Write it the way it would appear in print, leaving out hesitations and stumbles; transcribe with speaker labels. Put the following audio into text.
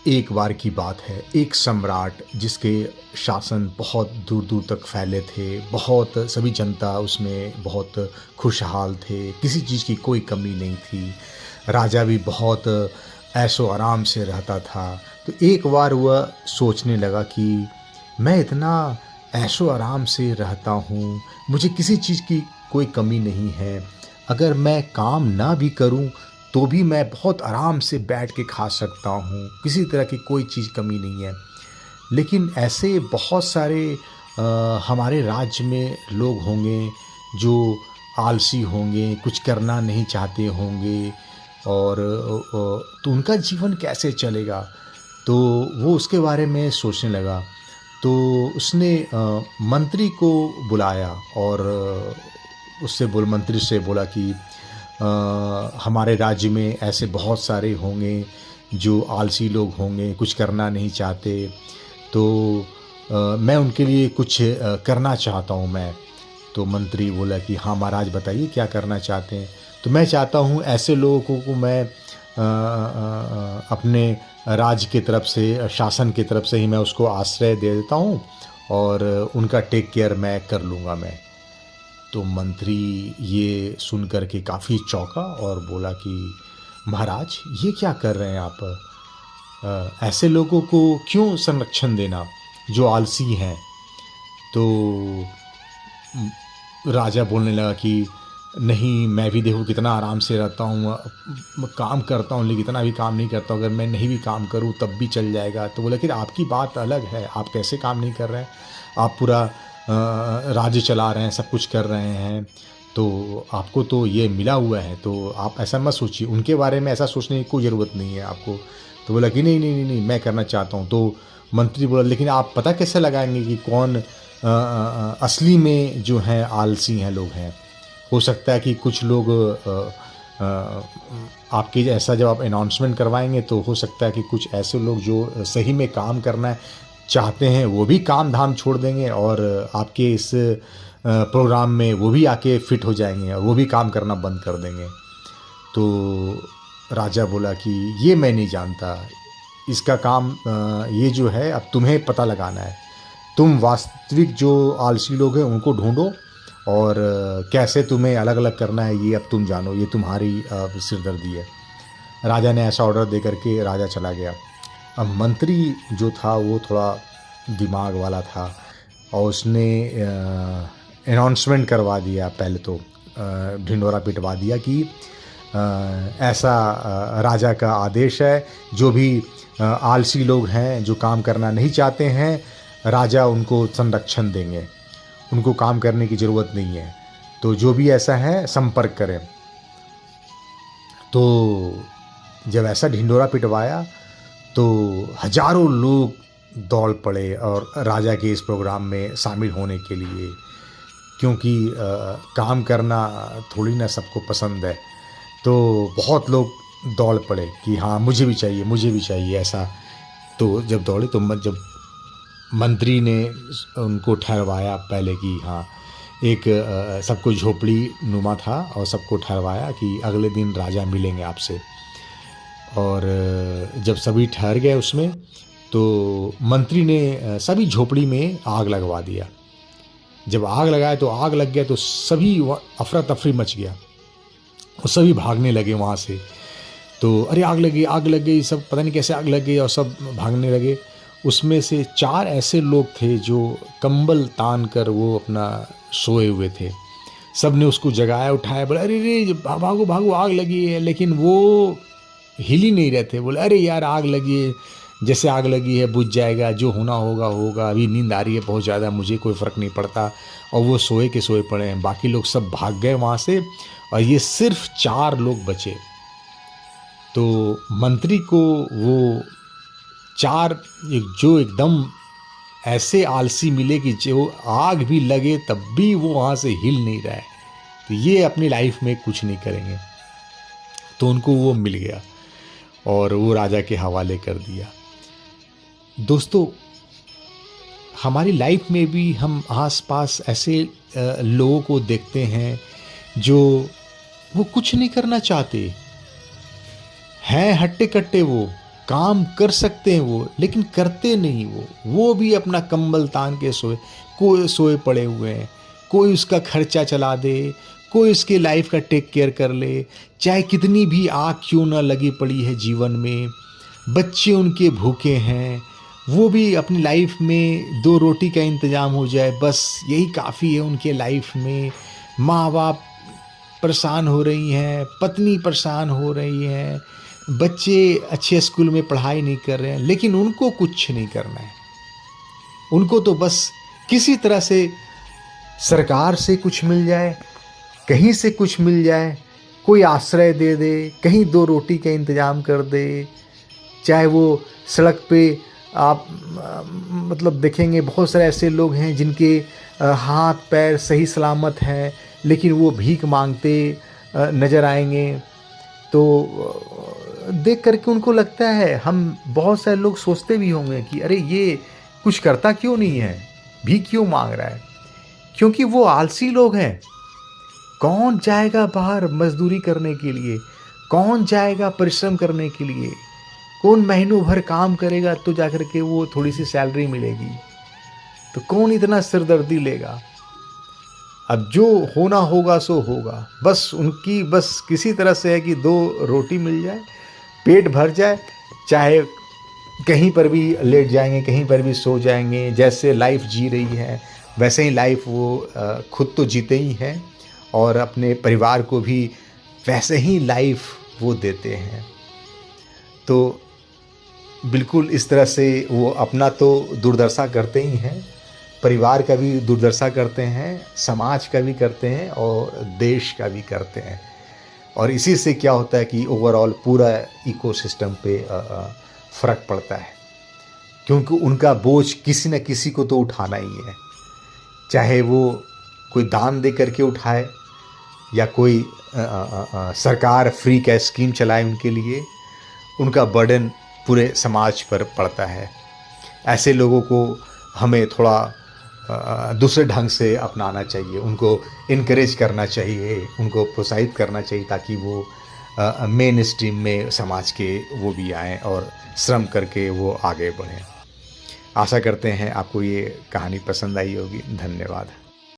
Speaker 1: एक बार की बात है, एक सम्राट जिसके शासन बहुत दूर-दूर तक फैले थे, बहुत सभी जनता उसमें बहुत खुशहाल थे, किसी चीज़ की कोई कमी नहीं थी। राजा भी बहुत ऐशो-आराम से रहता था। तो एक बार वह सोचने लगा कि मैं इतना ऐशो-आराम से रहता हूँ, मुझे किसी चीज़ की कोई कमी नहीं है। अगर मैं काम ना भी करूँ तो भी मैं बहुत आराम से बैठ के खा सकता हूँ, किसी तरह की कोई चीज़ कमी नहीं है। लेकिन ऐसे बहुत सारे हमारे राज्य में लोग होंगे जो आलसी होंगे, कुछ करना नहीं चाहते होंगे और तो उनका जीवन कैसे चलेगा? तो वो उसके बारे में सोचने लगा। तो उसने मंत्री को बुलाया और उससे बोल मंत्री से बोला कि हमारे राज्य में ऐसे बहुत सारे होंगे जो आलसी लोग होंगे, कुछ करना नहीं चाहते, तो मैं उनके लिए कुछ करना चाहता हूँ मैं। तो मंत्री बोला कि हाँ महाराज बताइए क्या करना चाहते हैं? तो मैं चाहता हूँ ऐसे लोगों को मैं अपने राज्य की तरफ से, शासन की तरफ से ही मैं उसको आश्रय दे देता हूँ और उनका टेक केयर मैं कर लूँगा मैं। तो मंत्री ये सुन कर के काफ़ी चौंका और बोला कि महाराज ये क्या कर रहे हैं आप? ऐसे लोगों को क्यों संरक्षण देना जो आलसी हैं? तो राजा बोलने लगा कि नहीं, मैं भी देखो कितना आराम से रहता हूँ, काम करता हूँ लेकिन इतना भी काम नहीं करता हूँ, अगर मैं नहीं भी काम करूँ तब भी चल जाएगा। तो बोला कि आपकी बात अलग है, आप कैसे काम नहीं कर रहे हैं? आप पूरा राज्य चला रहे हैं, सब कुछ कर रहे हैं, तो आपको तो ये मिला हुआ है, तो आप ऐसा मत सोचिए, उनके बारे में ऐसा सोचने की कोई ज़रूरत नहीं है आपको। तो बोला कि नहीं, नहीं, नहीं, नहीं, मैं करना चाहता हूँ। तो मंत्री बोला लेकिन आप पता कैसे लगाएँगे कि कौन असली में जो हैं आलसी हैं लोग हैं? हो सकता है कि कुछ लोग आपके ऐसा जब आप अनाउंसमेंट करवाएँगे तो हो सकता है कि कुछ ऐसे लोग जो सही में काम करना चाहते हैं वो भी काम-धाम छोड़ देंगे और आपके इस प्रोग्राम में वो भी आके फिट हो जाएँगे और वो भी काम करना बंद कर देंगे। तो राजा बोला कि ये मैं नहीं जानता, इसका काम ये जो है अब तुम्हें पता लगाना है। तुम वास्तविक जो आलसी लोग हैं उनको ढूँढो और कैसे तुम्हें अलग-अलग करना है ये अब तुम जानो, ये तुम्हारी सिरदर्दी है। राजा ने ऐसा ऑर्डर दे कर के राजा चला गया। अब मंत्री जो था वो थोड़ा दिमाग वाला था और उसने अनाउंसमेंट करवा दिया पहले तो, ढिंढोरा पिटवा दिया कि ऐसा राजा का आदेश है, जो भी आलसी लोग हैं, जो काम करना नहीं चाहते हैं, राजा उनको संरक्षण देंगे, उनको काम करने की ज़रूरत नहीं है, तो जो भी ऐसा है संपर्क करें। तो जब ऐसा ढिंढोरा पिटवाया तो हज़ारों लोग दौड़ पड़े और राजा के इस प्रोग्राम में शामिल होने के लिए, क्योंकि काम करना थोड़ी ना सबको पसंद है। तो बहुत लोग दौड़ पड़े कि हाँ मुझे भी चाहिए, मुझे भी चाहिए ऐसा। तो जब दौड़े तो जब मंत्री ने उनको ठहरवाया पहले कि हाँ एक सबको झोपड़ी नुमा था और सबको ठहरवाया कि अगले दिन राजा मिलेंगे आपसे। और जब सभी ठहर गए उसमें तो मंत्री ने सभी झोपड़ी में आग लगवा दिया। जब आग लगाया तो आग लग गया तो सभी अफरा तफरी मच गया और सभी भागने लगे वहाँ से। तो अरे आग लग गई, आग लग गई, सब पता नहीं कैसे आग लग गई और सब भागने लगे। उसमें से 4 ऐसे लोग थे जो कंबल तान कर वो अपना सोए हुए थे। सब ने उसको जगाया, उठाया, बोला अरे रे भागो भागो आग लगी है, लेकिन वो हिल ही नहीं रहे थे। बोले अरे यार आग लगी है, जैसे आग लगी है बुझ जाएगा, जो होना होगा होगा, अभी नींद आ रही है बहुत ज़्यादा, मुझे कोई फ़र्क नहीं पड़ता। और वो सोए के सोए पड़े हैं, बाकी लोग सब भाग गए वहाँ से और ये सिर्फ 4 लोग बचे। तो मंत्री को वो 4 जो एकदम ऐसे आलसी मिले कि जो आग भी लगे तब भी वो वहाँ से हिल नहीं रहा है, तो ये अपनी लाइफ में कुछ नहीं करेंगे। तो उनको वो मिल गया और वो राजा के हवाले कर दिया। दोस्तों, हमारी लाइफ में भी हम आसपास ऐसे लोगों को देखते हैं जो वो कुछ नहीं करना चाहते हैं, हट्टे कट्टे, वो काम कर सकते हैं वो, लेकिन करते नहीं वो भी अपना कंबल तान के सोए पड़े हुए हैं। कोई उसका खर्चा चला दे, कोई उसके लाइफ का टेक केयर कर ले, चाहे कितनी भी आग क्यों ना लगी पड़ी है जीवन में। बच्चे उनके भूखे हैं, वो भी अपनी लाइफ में 2 रोटी का इंतज़ाम हो जाए, बस यही काफ़ी है उनके लाइफ में। माँ बाप परेशान हो रही हैं, पत्नी परेशान हो रही है, बच्चे अच्छे स्कूल में पढ़ाई नहीं कर रहे हैं, लेकिन उनको कुछ नहीं करना है। उनको तो बस किसी तरह से सरकार से कुछ मिल जाए, कहीं से कुछ मिल जाए, कोई आश्रय दे दे, कहीं 2 रोटी का इंतज़ाम कर दे। चाहे वो सड़क पे आप मतलब देखेंगे बहुत सारे ऐसे लोग हैं जिनके हाथ पैर सही सलामत हैं, लेकिन वो भीख मांगते नज़र आएंगे। तो देख करके उनको लगता है, हम बहुत सारे लोग सोचते भी होंगे कि अरे ये कुछ करता क्यों नहीं है, भीख क्यों मांग रहा है। क्योंकि वो आलसी लोग हैं। कौन जाएगा बाहर मजदूरी करने के लिए, कौन जाएगा परिश्रम करने के लिए, कौन महीनों भर काम करेगा तो जाकर के वो थोड़ी सी सैलरी मिलेगी। तो कौन इतना सिरदर्दी लेगा। अब जो होना होगा सो होगा, बस उनकी बस किसी तरह से है कि 2 रोटी मिल जाए, पेट भर जाए, चाहे कहीं पर भी लेट जाएंगे, कहीं पर भी सो जाएंगे। जैसे लाइफ जी रही है वैसे ही लाइफ वो खुद तो जीते ही हैं और अपने परिवार को भी वैसे ही लाइफ वो देते हैं। तो बिल्कुल इस तरह से वो अपना तो दुर्दशा करते ही हैं, परिवार का भी दुर्दशा करते हैं, समाज का भी करते हैं और देश का भी करते हैं। और इसी से क्या होता है कि ओवरऑल पूरा इकोसिस्टम पे फ़र्क पड़ता है, क्योंकि उनका बोझ किसी न किसी को तो उठाना ही है। चाहे वो कोई दान दे करके उठाए या कोई सरकार फ्री का स्कीम चलाए उनके लिए, उनका बर्डन पूरे समाज पर पड़ता है। ऐसे लोगों को हमें थोड़ा दूसरे ढंग से अपनाना चाहिए, उनको इनकरेज करना चाहिए, उनको प्रोत्साहित करना चाहिए ताकि वो मेन स्ट्रीम में समाज के वो भी आएँ और श्रम करके वो आगे बढ़ें। आशा करते हैं आपको ये कहानी पसंद आई होगी। धन्यवाद।